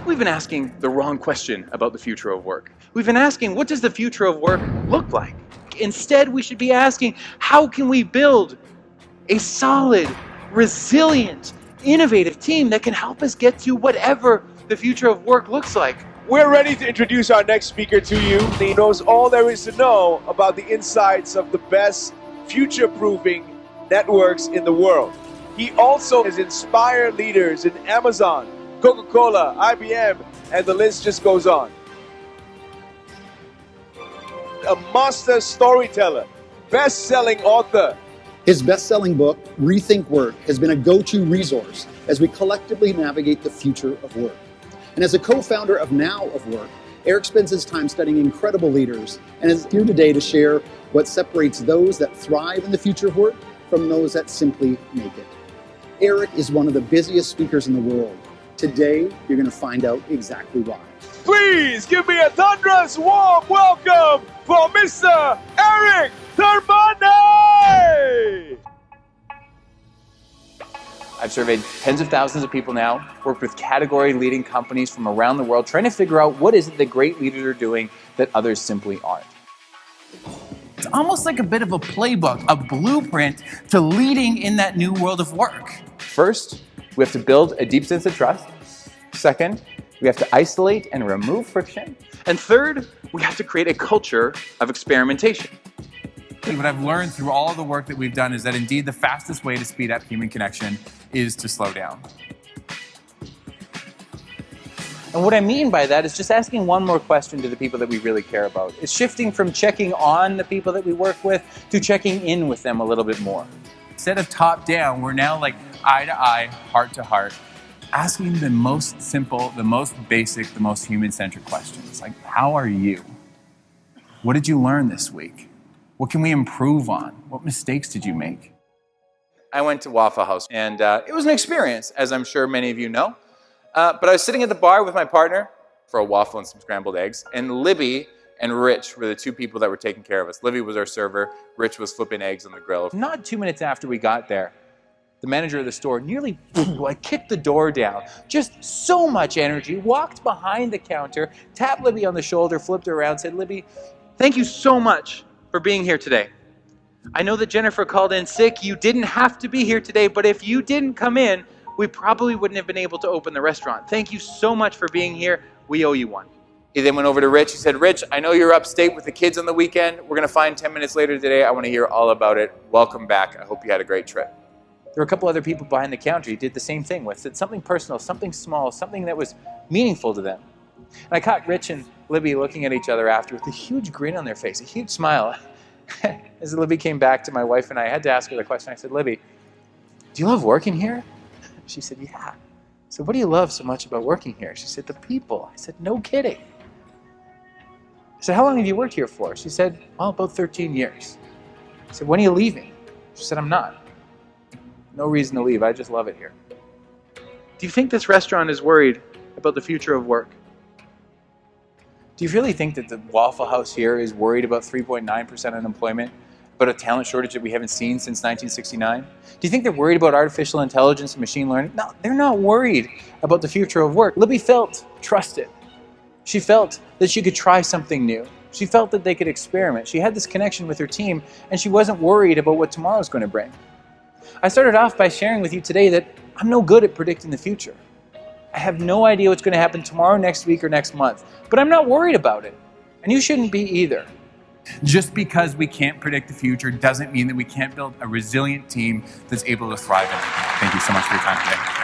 We've been asking the wrong question about the future of work. We've been asking, what does the future of work look like? Instead, we should be asking, how can we build a solid, resilient, innovative team that can help us get to whatever the future of work looks like? We're ready to introduce our next speaker to you. He knows all there is to know about the insights of the best future-proofing networks in the world. He also has inspired leaders in Amazon, Coca-Cola, IBM, and the list just goes on. A master storyteller, best-selling author. His best-selling book, Rethink Work, has been a go-to resource as we collectively navigate the future of work. And as a co-founder of Now of Work, Eric spends his time studying incredible leaders and is here today to share what separates those that thrive in the future of work from those that simply make it. Eric is one of the busiest speakers in the world. Today, you're going to find out exactly why. Please give me a thunderous warm welcome for Mr. Eric Termuende! I've surveyed tens of thousands of people now, worked with category-leading companies from around the world, trying to figure out what is it that great leaders are doing that others simply aren't. It's almost like a bit of a playbook, a blueprint to leading in that new world of work. First, we have to build a deep sense of trust. Second, we have to isolate and remove friction. And third, we have to create a culture of experimentation. What I've learned through all the work that we've done is that indeed the fastest way to speed up human connection is to slow down. And what I mean by that is just asking one more question to the people that we really care about. It's shifting from checking on the people that we work with to checking in with them a little bit more. Instead of top down, we're now like eye to eye, heart to heart, asking the most simple, the most basic, the most human-centric questions. Like, how are you? What did you learn this week? What can we improve on? What mistakes did you make? I went to Waffle House, and it was an experience, as I'm sure many of you know. But I was sitting at the bar with my partner for a waffle and some scrambled eggs, and Libby and Rich were the two people that were taking care of us. Libby was our server. Rich was flipping eggs on the grill. Not 2 minutes after we got there, the manager of the store nearly kicked the door down. Just so much energy, walked behind the counter, tapped Libby on the shoulder, flipped her around, said, "Libby, thank you so much for being here today. I know that Jennifer called in sick. You didn't have to be here today, but if you didn't come in, we probably wouldn't have been able to open the restaurant. Thank you so much for being here. We owe you one." He then went over to Rich. He said, "Rich, I know you're upstate with the kids on the weekend. We're going to find 10 minutes later today. I want to hear all about it. Welcome back. I hope you had a great trip." There were a couple other people behind the counter he did the same thing with. Said something personal, something small, something that was meaningful to them. And I caught Rich and Libby looking at each other after with a huge grin on their face, a huge smile. As Libby came back to my wife and I had to ask her the question. I said, "Libby, do you love working here?" She said, "Yeah." I said, "What do you love so much about working here?" She said, "The people." I said, "No kidding." I said, "How long have you worked here for?" She said, "Well, about 13 years. I said, "When are you leaving?" She said, "I'm not. No reason to leave. I just love it here." Do you think this restaurant is worried about the future of work? Do you really think that the Waffle House here is worried about 3.9% unemployment, about a talent shortage that we haven't seen since 1969? Do you think they're worried about artificial intelligence and machine learning? No, they're not worried about the future of work. Libby felt trusted. She felt that she could try something new. She felt that they could experiment. She had this connection with her team, and she wasn't worried about what tomorrow's going to bring. I started off by sharing with you today that I'm no good at predicting the future. I have no idea what's going to happen tomorrow, next week, or next month, but I'm not worried about it, and you shouldn't be either. Just because we can't predict the future doesn't mean that we can't build a resilient team that's able to thrive in it. Thank you so much for your time today.